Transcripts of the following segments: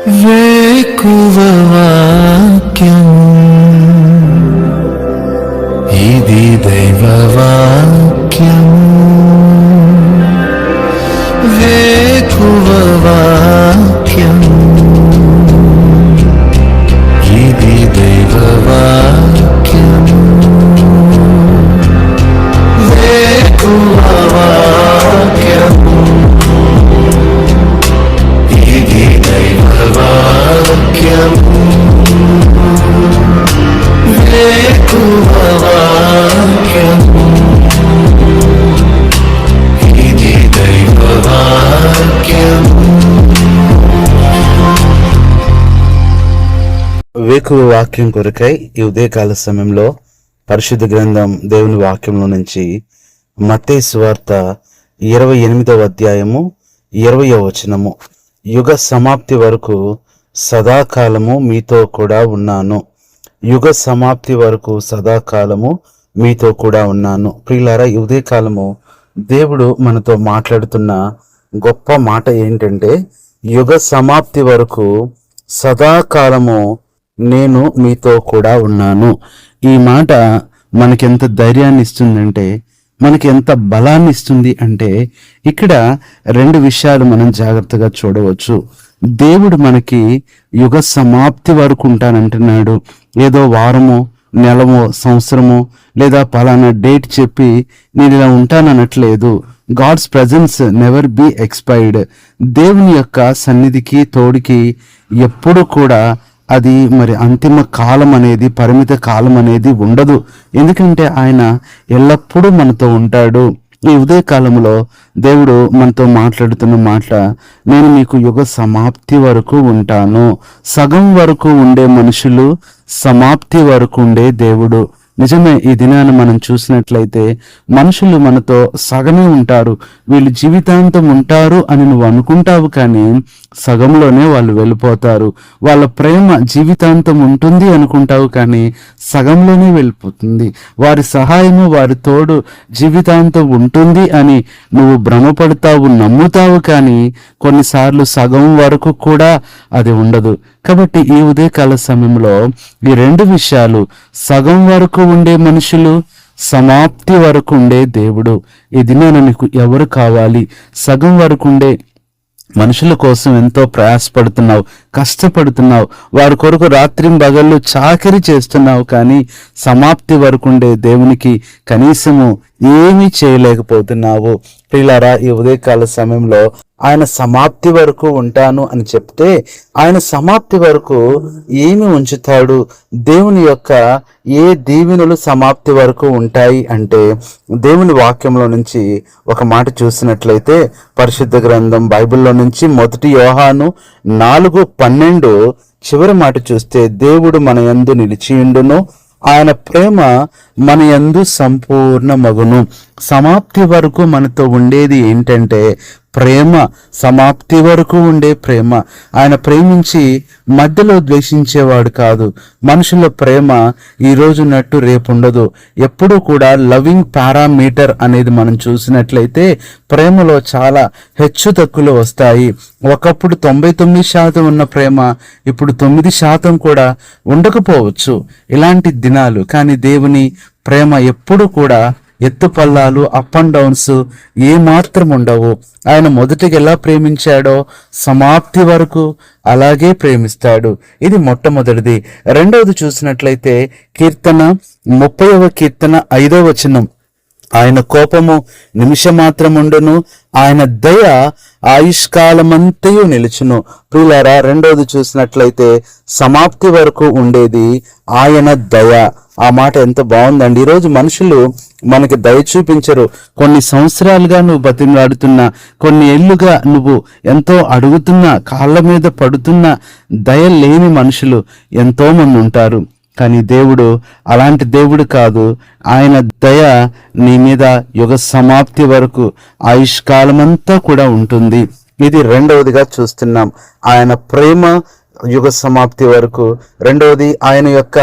వేకువ వాక్యము ఇది దైవ వాక్యము. వేకువ వాక్యము ఇది దైవ వాక్యము. వేకువ వాక్యము ఇది దైవ వాక్యము. వేకువ వాక్యము ఇది దైవ వాక్యము. వేకువ వాక్యం కొరకై ఈ ఉదయకాల సమయంలో పరిశుద్ధ గ్రంథం దేవుని వాక్యంలో నుంచి మత్తయి సువార్త 28వ అధ్యాయము 20వ వచనము. యుగ సమాప్తి వరకు సదాకాలము మీతో కూడా ఉన్నాను. యుగ సమాప్తి వరకు సదాకాలము మీతో కూడా ఉన్నాను. ప్రియులారా, ఈ ఉదయకాలము దేవుడు మనతో మాట్లాడుతున్న గొప్ప మాట ఏంటంటే, యుగ సమాప్తి వరకు సదాకాలము నేను మీతో కూడా ఉన్నాను. ఈ మాట మనకెంత ధైర్యాన్ని ఇస్తుందంటే, మనకి ఎంత బలాన్ని ఇస్తుంది అంటే, ఇక్కడ రెండు విషయాలు మనం జాగ్రత్తగా చూడవచ్చు. దేవుడు మనకి యుగ సమాప్తి వరకు ఉంటానంటున్నాడు. ఏదో వారమో నెలమో సంవత్సరమో లేదా పలానా డేట్ చెప్పి నేను ఇలా ఉంటాననట్లేదు. God's presence never be expired. దేవుని యొక్క సన్నిధికి తోడికి ఎప్పుడు కూడా అది మరి అంతిమ కాలం అనేది, పరిమిత కాలం అనేది ఉండదు. ఎందుకంటే ఆయన ఎల్లప్పుడూ మనతో ఉంటాడు. ఈ ఉదయ కాలంలో దేవుడు మనతో మాట్లాడుతున్న మాట, నేను మీకు యుగ సమాప్తి వరకు ఉంటాను. సగం వరకు ఉండే మనుషులు, సమాప్తి వరకు ఉండే దేవుడు. నిజమే, ఈ దినాన్ని మనం చూసినట్లయితే మనుషులు మనతో సగమే ఉంటారు. వీళ్ళు జీవితాంతం ఉంటారు అని నువ్వు అనుకుంటావు, కానీ సగంలోనే వాళ్ళు వెళ్ళిపోతారు. వాళ్ళ ప్రేమ జీవితాంతం ఉంటుంది అనుకుంటావు, కానీ సగంలోనే వెళ్ళిపోతుంది. వారి సహాయము, వారి తోడు జీవితాంతం ఉంటుంది అని నువ్వు భ్రమపడతావు, నమ్ముతావు, కానీ కొన్నిసార్లు సగం వరకు కూడా అది ఉండదు. కాబట్టి ఈ ఉదయకాల సమయంలో ఈ రెండు విషయాలు, సగం వరకు ఉండే మనుషులు, సమాప్తి వరకు ఉండే దేవుడు. ఈ దినాన నీకు ఎవరు కావాలి? సగం వరకు ఉండే మనుషుల కోసం ఎంతో ప్రయాసపడుతున్నావు, కష్టపడుతున్నావు, వారి కొరకు రాత్రింబగళ్ళు చాకరీ చేస్తున్నావు, కానీ సమాప్తి వరకు ఉండే దేవునికి కనీసము ఏమీ చేయలేకపోతున్నావు. ప్రియులారా, ఈ ఉదయకాల సమయంలో ఆయన సమాప్తి వరకు ఉంటాను అని చెప్తే, ఆయన సమాప్తి వరకు ఏమి ఉంచుతాడు? దేవుని యొక్క ఏ దీవెనలు సమాప్తి వరకు ఉంటాయి అంటే, దేవుని వాక్యంలో నుంచి ఒక మాట చూసినట్లయితే, పరిశుద్ధ గ్రంథం బైబిల్లో నుంచి 1 యోహాను 4:12 చివరి మాట చూస్తే, దేవుడు మన యందు నిలిచియుండును, ఆయన ప్రేమ మన యందు సంపూర్ణ మగును. సమాప్తి వరకు మనతో ఉండేది ఏంటంటే ప్రేమ. సమాప్తి వరకు ఉండే ప్రేమ. ఆయన ప్రేమించి మధ్యలో ద్వేషించేవాడు కాదు. మనుషుల ప్రేమ ఈ రోజున్నట్టు రేపు ఉండదు. ఎప్పుడూ కూడా లవింగ్ పారామీటర్ అనేది మనం చూసినట్లయితే ప్రేమలో చాలా హెచ్చు తక్కువలు వస్తాయి. ఒకప్పుడు 99% ఉన్న ప్రేమ ఇప్పుడు 9% కూడా ఉండకపోవచ్చు. ఇలాంటి దినాలు. కానీ దేవుని ప్రేమ ఎప్పుడు కూడా ఎత్తుపల్లాలు, అప్ అండ్ డౌన్స్ ఏమాత్రం ఉండవు. ఆయన మొదటికి ఎలా ప్రేమించాడో సమాప్తి వరకు అలాగే ప్రేమిస్తాడు. ఇది మొట్టమొదటిది. రెండవది చూసినట్లయితే కీర్తన 30వ కీర్తన 5వ వచనం, ఆయన కోపము నిమిషమాత్రముండును, ఆయన దయ ఆయుష్కాలమంతయు నిలుచును. ప్రియులారా, రెండవది చూసినట్లయితే సమాప్తి వరకు ఉండేది ఆయన దయ. ఆ మాట ఎంత బాగుందండి. ఈరోజు మనుషులు మనకి దయ చూపించరు. కొన్ని సంవత్సరాలుగా నువ్వు బతిమలాడుతున్నా, కొన్ని ఏళ్లుగా నువ్వు ఎంతో అడుగుతున్నా, కాళ్ళ మీద పడుతున్నా దయ లేని మనుషులు ఎంతో మంది ఉంటారు. కానీ దేవుడు అలాంటి దేవుడు కాదు. ఆయన దయ నీ మీద యుగ సమాప్తి వరకు, ఆయుష్కాలమంతా కూడా ఉంటుంది. ఇది రెండవదిగా చూస్తున్నాం. ఆయన ప్రేమ యుగ సమాప్తి వరకు. రెండవది ఆయన యొక్క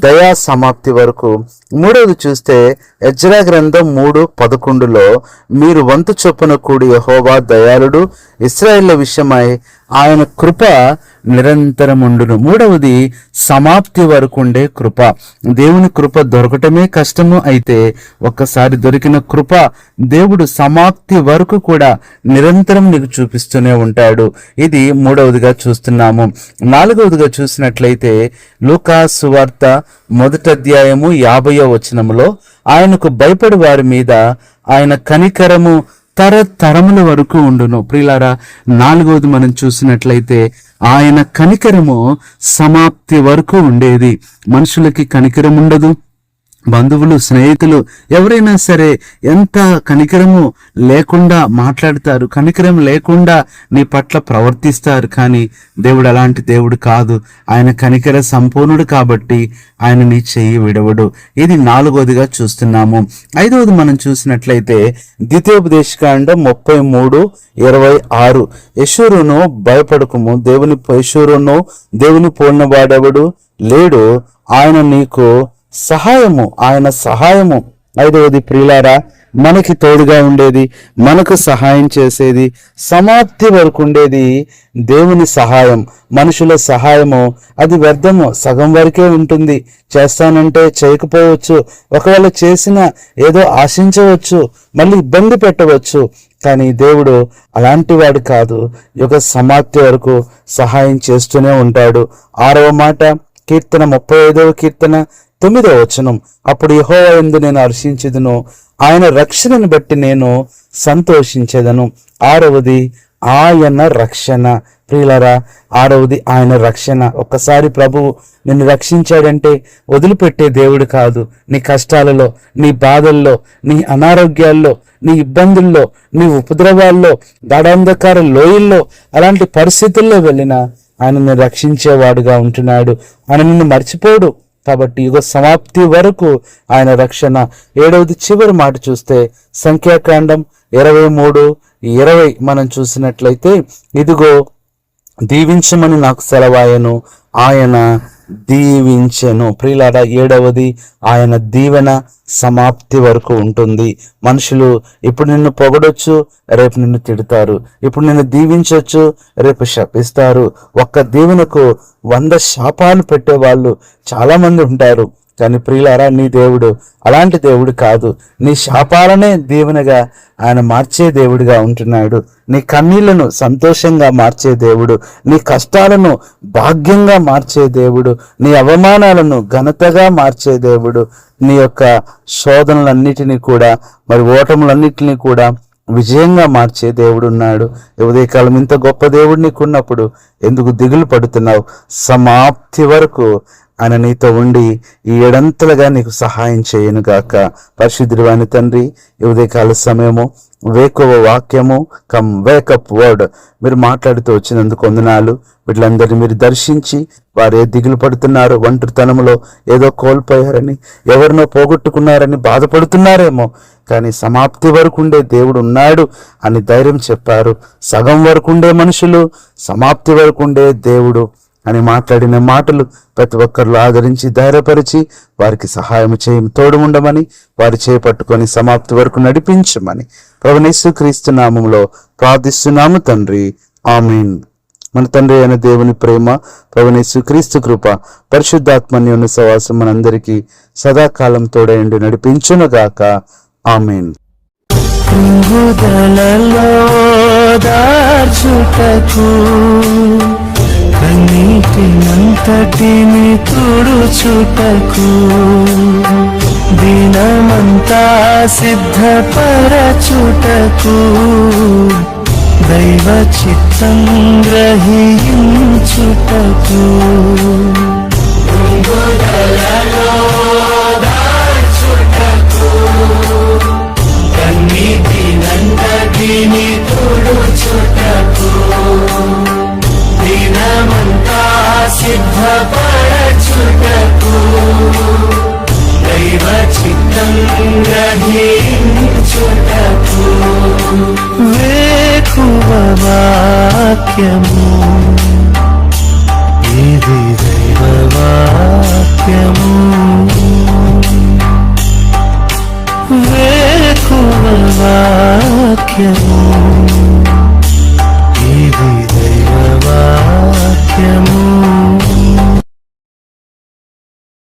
దయా సమాప్తి వరకు. మూడవది చూస్తే ఎజ్రా గ్రంథం 3:11 మీరు వంతు చొప్పున కూడి యెహోవా దయాళుడు, ఇశ్రాయేలు విషయమై ఆయన కృప నిరంతరం ఉండును. మూడవది సమాప్తి వరకు ఉండే కృప. దేవుని కృప దొరకటమే కష్టము అయితే ఒక్కసారి దొరికిన కృప దేవుడు సమాప్తి వరకు కూడా నిరంతరం నీకు చూపిస్తూనే ఉంటాడు. ఇది మూడవదిగా చూస్తున్నాము. నాలుగవదిగా చూసినట్లయితే లూకా సువార్త 1వ అధ్యాయము 50వ వచనములో ఆయనకు భయపడి వారి మీద ఆయన కనికరము తరతరముల వరకు ఉండును. ప్రియులారా, నాలుగవది మనం చూసినట్లయితే ఆయన కనికరము సమాప్తి వరకు ఉండేది. మనుషులకి కనికరం ఉండదు. బంధువులు, స్నేహితులు ఎవరైనా సరే ఎంత కనికరము లేకుండా మాట్లాడతారు, కనికరం లేకుండా నీ పట్ల ప్రవర్తిస్తారు. కానీ దేవుడు అలాంటి దేవుడు కాదు. ఆయన కనికర సంపూర్ణుడు కాబట్టి ఆయన నీ చెయ్యి విడవడు. ఇది నాలుగవదిగా చూస్తున్నాము. ఐదవది మనం చూసినట్లయితే ద్వితీయోపదేశకాండం 33:26 యెషూరును భయపడకుము, యెషూరును దేవుని పోలిన వాడెవడు లేడు, ఆయన నీకు సహాయము, ఆయన సహాయము. ఐదవది ప్రియులారా, మనకి తోడుగా ఉండేది, మనకు సహాయం చేసేది, సమాప్తి వరకు ఉండేది దేవుని సహాయం. మనుషుల సహాయము అది వ్యర్థము, సగం వరకే ఉంటుంది. చేస్తానంటే చేయకపోవచ్చు, ఒకవేళ చేసినా ఏదో ఆశించవచ్చు, మళ్ళీ ఇబ్బంది పెట్టవచ్చు. కానీ దేవుడు అలాంటి వాడు కాదు. యుగ సమాప్తి వరకు సహాయం చేస్తూనే ఉంటాడు. 6వ మాట కీర్తన 35వ కీర్తన 9వ వచనం, అప్పుడు యెహోవా యందు నేను హర్షించెదను, ఆయన రక్షణను బట్టి నేను సంతోషించెదను. 6వది ఆయన రక్షణ. ప్రియులరా, 6వది ఆయన రక్షణ. ఒక్కసారి ప్రభువు నిన్ను రక్షించాడంటే వదిలిపెట్టే దేవుడు కాదు. నీ కష్టాలలో, నీ బాధల్లో, నీ అనారోగ్యాల్లో, నీ ఇబ్బందుల్లో, నీ ఉపద్రవాల్లో, గాఢాంధకార లోయల్లో, అలాంటి పరిస్థితుల్లో వెళ్ళినా ఆయన నిన్ను రక్షించేవాడుగా ఉంటున్నాడు. ఆయన నిన్ను మర్చిపోడు. కాబట్టి యుగ సమాప్తి వరకు ఆయన రక్షణ. 7వది చివరి మాట చూస్తే సంఖ్యాకాండం 23:20 మనం చూసినట్లయితే, ఇదిగో దీవించమని నాకు సెలవాయను, ఆయన దీవించెను. ప్రియులారా, 7వది ఆయన దీవెన సమాప్తి వరకు ఉంటుంది. మనుషులు ఇప్పుడు నిన్ను పొగడొచ్చు, రేపు నిన్ను తిడతారు. ఇప్పుడు నిన్ను దీవించవచ్చు, రేపు శపిస్తారు. ఒక్క దీవెనకు 100 శాపాలు పెట్టేవాళ్ళు చాలా మంది ఉంటారు. కానీ ప్రియులారా, నీ దేవుడు అలాంటి దేవుడు కాదు. నీ శాపాలనే దీవెనగా ఆయన మార్చే దేవుడిగా ఉంటున్నాడు. నీ కన్నీళ్లను సంతోషంగా మార్చే దేవుడు, నీ కష్టాలను భాగ్యంగా మార్చే దేవుడు, నీ అవమానాలను ఘనతగా మార్చే దేవుడు, నీ యొక్క శోధనలన్నిటినీ కూడా, మరి ఓటములన్నిటినీ కూడా విజయంగా మార్చే దేవుడు ఉన్నాడు. ఉదయకాలం ఇంత గొప్ప దేవుడు నీకున్నప్పుడు ఎందుకు దిగులు పడుతున్నావు? సమాప్తి వరకు ఆయన నీతో ఉండి ఈ 7 నీకు సహాయం చేయను గాక. పరిశుద్ధుడైన తండ్రి, ఉదయకాల సమయము వేకువ వాక్యము వేకప్ వర్డ్ మీరు మాట్లాడుతూ వచ్చినందుకు వందనాలు. వీళ్ళందరినీ మీరు దర్శించి వారు ఏ దిగులు పడుతున్నారు, ఒంటరితనంలో ఏదో కోల్పోయారని, ఎవరినో పోగొట్టుకున్నారని బాధపడుతున్నారేమో, కానీ సమాప్తి వరకు ఉండే దేవుడు ఉన్నాడు అని ధైర్యం చెప్పారు. సగం వరకు ఉండే మనుషులు, సమాప్తి వరకు ఉండే దేవుడు అని మాట్లాడిన మాటలు ప్రతి ఒక్కరిలో ఆదరించి ధైర్యపరిచి వారికి సహాయం తోడు ఉండమని, వారి చేపట్టుకొని సమాప్తి వరకు నడిపించమని ప్రభువైన యేసుక్రీస్తు నామములో ప్రార్థిస్తున్నాము తండ్రి, ఆమేన్. మన తండ్రి అయిన దేవుని ప్రేమ, ప్రభువైన యేసుక్రీస్తు కృప, పరిశుద్ధాత్మన్యోని సహవాసం మనందరికీ సదాకాలం తోడైండి నడిపించునుగాక. ఆమేన్. కన్నీటినంతటిని తుడుచుటకు దినమంతా సిద్ధపరచుటకు దైవ చిత్తం గ్రహించుటకు కన్నీటినంతటిని తుడుచుటకు దినమంతా సిద్ధపరచుటకు దైవ చిత్తం గ్రహించుటకు వేకువ వాక్యము, ఇది దైవ వాక్యము. వేకువ వాక్యము,